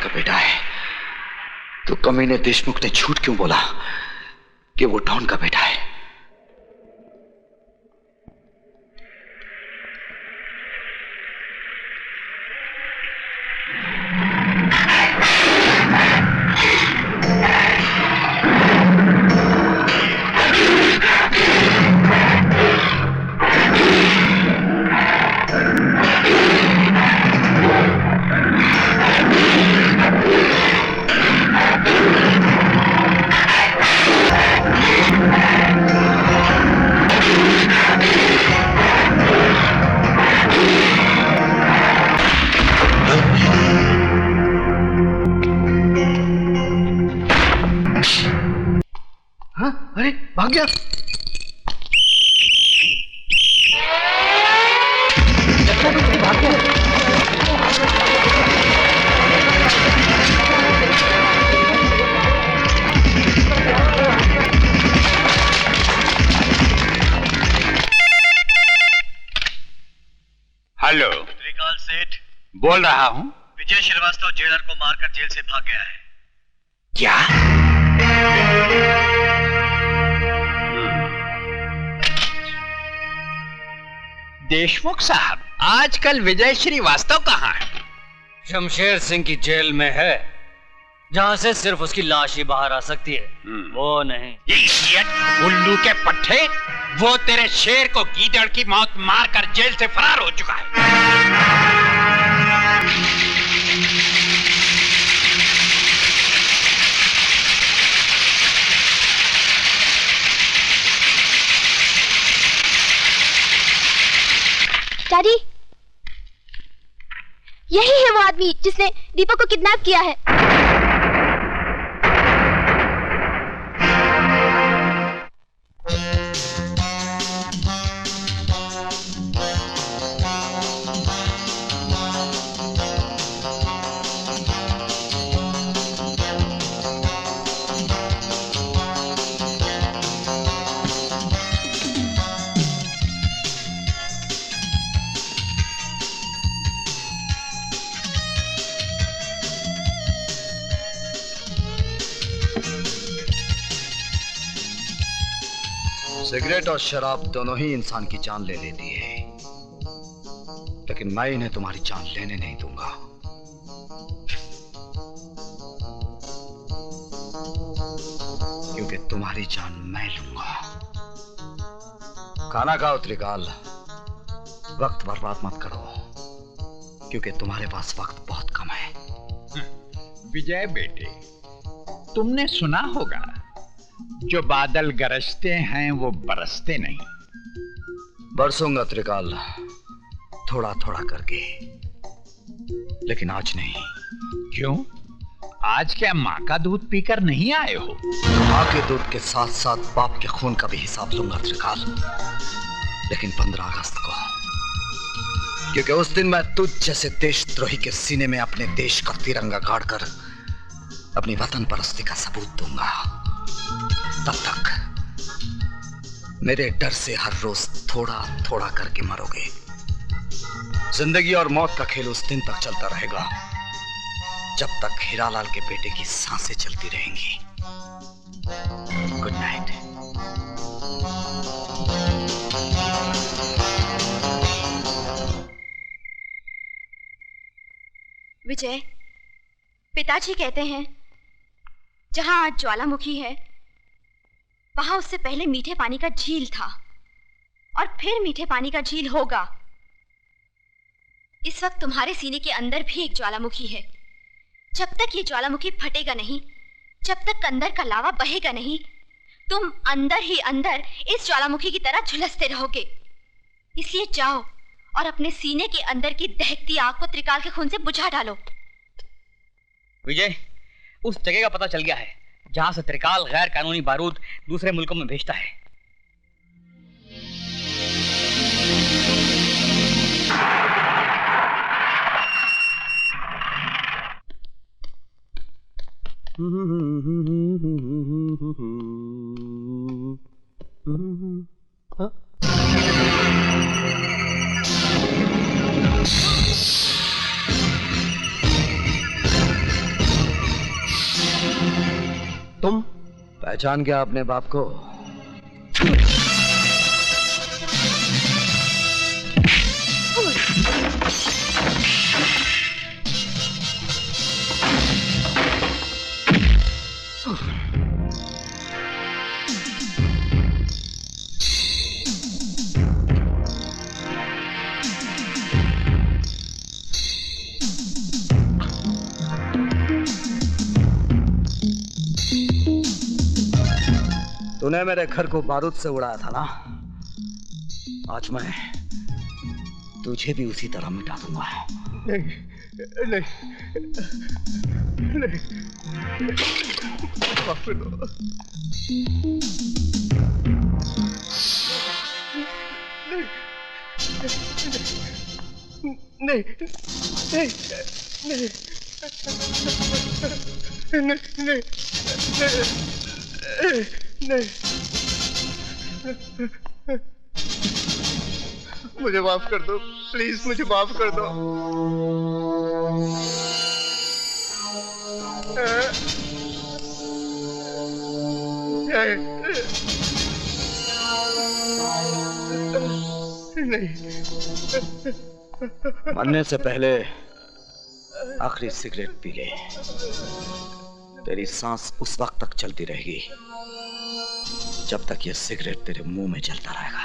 का बेटा है, तो कमीने देशमुख ने झूठ क्यों बोला कि वो डॉन का बेटा है? अरे भाग गया। भाग गया। हेलो, त्रिकाल सेठ बोल रहा हूँ। विजय श्रीवास्तव जेलर को मारकर जेल से भाग गया है। क्या? देशमुख साहब, आजकल विजय श्रीवास्तव कहाँ है? शमशेर सिंह की जेल में है, जहां से सिर्फ उसकी लाश ही बाहर आ सकती है, वो नहीं। इडियट, उल्लू के पट्टे, वो तेरे शेर को गीदड़ की मौत मारकर जेल से फरार हो चुका है। डैडी, यही है वो आदमी जिसने दीपक को किडनैप किया है। सिगरेट और शराब दोनों ही इंसान की जान ले लेती है, लेकिन मैं इन्हें तुम्हारी जान लेने नहीं दूंगा। क्योंकि तुम्हारी जान मैं लूंगा। खाना खाओ त्रिकाल, वक्त बर्बाद मत करो, क्योंकि तुम्हारे पास वक्त बहुत कम है। विजय बेटे, तुमने सुना होगा, जो बादल गरजते हैं वो बरसते नहीं। बरसूंगा त्रिकाल, थोड़ा थोड़ा करके, लेकिन आज नहीं। क्यों? आज क्या माँ का दूध पीकर नहीं आए हो? माँ के दूध के साथ साथ बाप के खून का भी हिसाब लूंगा त्रिकाल, लेकिन 15 अगस्त को, क्योंकि उस दिन मैं तुझ जैसे देशद्रोही के सीने में अपने देश का तिरंगा गाड़कर अपनी वतन परस्ती का सबूत दूंगा। तब तक मेरे डर से हर रोज थोड़ा थोड़ा करके मरोगे। जिंदगी और मौत का खेल उस दिन तक चलता रहेगा जब तक हीरालाल के बेटे की सांसें चलती रहेंगी। Good night. विजय, पिताजी कहते हैं जहां आज ज्वालामुखी है, वहां उससे पहले मीठे पानी का झील था और फिर मीठे पानी का झील होगा। इस वक्त तुम्हारे सीने के अंदर भी एक ज्वालामुखी है। जब तक ये ज्वालामुखी फटेगा नहीं, जब तक अंदर का लावा बहेगा नहीं, तुम अंदर ही अंदर इस ज्वालामुखी की तरह झुलसते रहोगे। इसलिए जाओ और अपने सीने के अंदर की दहकती आग को त्रिकाल के खून से बुझा डालो। विजय, उस जगह का पता चल गया है जहां से त्रिकाल गैर कानूनी बारूद दूसरे मुल्कों में भेजता है। पहचान गया अपने बाप को? तूने मेरे घर को बारूद से उड़ाया था ना, आज मैं तुझे भी उसी तरह मिटा दूंगा। नहीं नहीं नहीं, माफ कर दो। नहीं नहीं नहीं नहीं नहीं, मुझे माफ कर दो, प्लीज मुझे माफ कर दो। नहीं, मरने से पहले आखिरी सिगरेट पी ले। तेरी सांस उस वक्त तक चलती रहेगी जब तक ये सिगरेट तेरे मुंह में जलता रहेगा।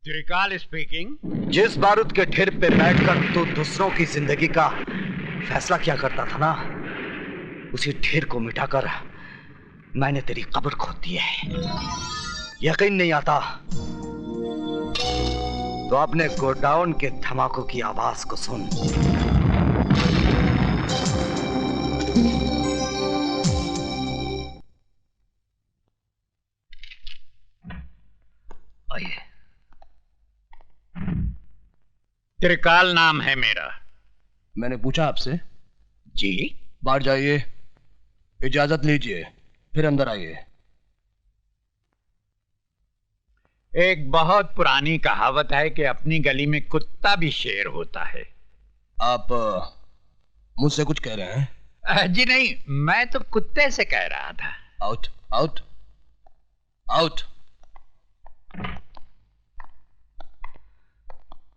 त्रिकाल स्पीकिंग। जिस बारूद के ढेर पे बैठकर तू दूसरों की जिंदगी का फैसला किया करता था ना, उसी ढेर को मिटाकर मैंने तेरी कब्र खोद दी है। यकीन नहीं आता तो अपने गोडाउन के धमाकों की आवाज को सुन। आइए। त्रिकाल नाम है मेरा। मैंने पूछा आपसे? जी। बाहर जाइए, इजाजत लीजिए, फिर अंदर आइए। एक बहुत पुरानी कहावत है कि अपनी गली में कुत्ता भी शेर होता है। आप मुझसे कुछ कह रहे हैं? जी नहीं, मैं तो कुत्ते से कह रहा था। Out out out.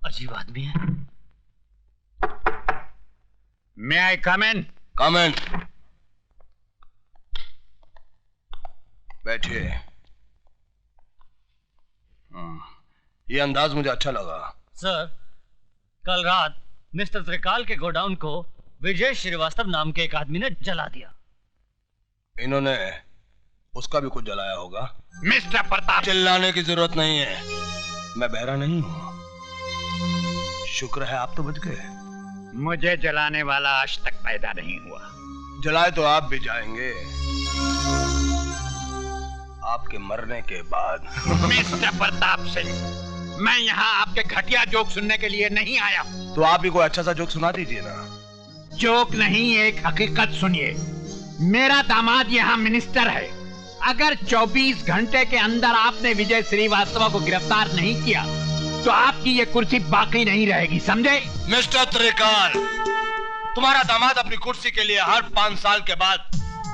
अजीब आदमी है। May I come in? कम इन। बैठिए। ये अंदाज मुझे अच्छा लगा। सर, कल रात मिस्टर त्रिकाल के गोडाउन को विजय श्रीवास्तव नाम के एक आदमी ने जला दिया। इन्होंने उसका भी कुछ जलाया होगा। मिस्टर प्रताप। चिल्लाने की जरूरत नहीं है, मैं बहरा नहीं हूं। शुक्र है आप तो बच गए। मुझे जलाने वाला आज तक पैदा नहीं हुआ। जलाए तो आप भी जाएंगे, आपके मरने के बाद। मिस्टर प्रताप सिंह, मैं यहाँ आपके घटिया जोक सुनने के लिए नहीं आया। तो आप भी कोई अच्छा सा जोक सुना दीजिए ना। जोक नहीं, एक हकीकत सुनिए। मेरा दामाद यहाँ मिनिस्टर है। अगर 24 घंटे के अंदर आपने विजय श्रीवास्तव को गिरफ्तार नहीं किया तो आपकी ये कुर्सी बाकी नहीं रहेगी, समझे? मिस्टर त्रिकाल, तुम्हारा दामाद अपनी कुर्सी के लिए हर 5 साल के बाद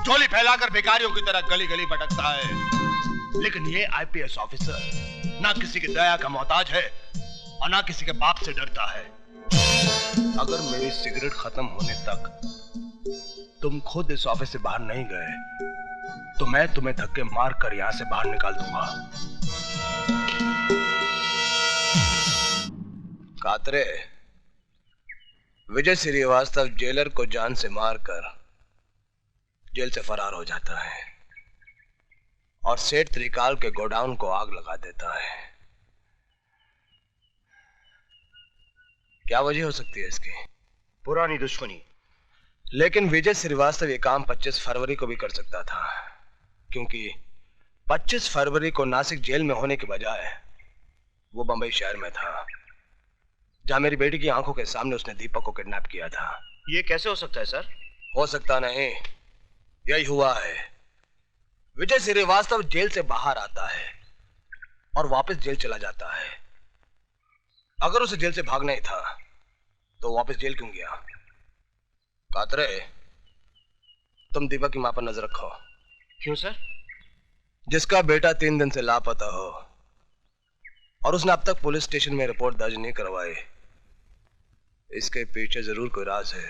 झोली फैलाकर भिखारियों की तरह गली गली भटकता है, लेकिन ये आईपीएस ऑफिसर ना किसी की दया का मोहताज है और ना किसी के बाप से डरता है। अगर मेरी सिगरेट खत्म होने तक तुम खुद इस ऑफिस से बाहर नहीं गए तो मैं तुम्हें धक्के मार कर यहां से बाहर निकाल दूंगा। कातरे, विजय श्रीवास्तव जेलर को जान से मारकर जेल से फरार हो जाता है और सेठ त्रिकाल के गोडाउन को आग लगा देता है। क्या वजह हो सकती है इसकी? पुरानी दुश्मनी। लेकिन विजय श्रीवास्तव ये काम 25 फरवरी को भी कर सकता था, क्योंकि 25 फरवरी को नासिक जेल में होने के बजाय वो बंबई शहर में था, जहां मेरी बेटी की आंखों के सामने उसने दीपक को किडनैप किया था। ये कैसे हो सकता है सर? हो सकता नहीं, यही हुआ है। विजय श्रीवास्तव जेल से बाहर आता है और वापस जेल चला जाता है। अगर उसे जेल से भागना ही था तो वापस जेल क्यों गया? कातरे, तुम दीपक की मां पर नजर रखो। क्यों सर? जिसका बेटा 3 दिन से लापता हो और उसने अब तक पुलिस स्टेशन में रिपोर्ट दर्ज नहीं करवाई, इसके पीछे जरूर कोई राज है।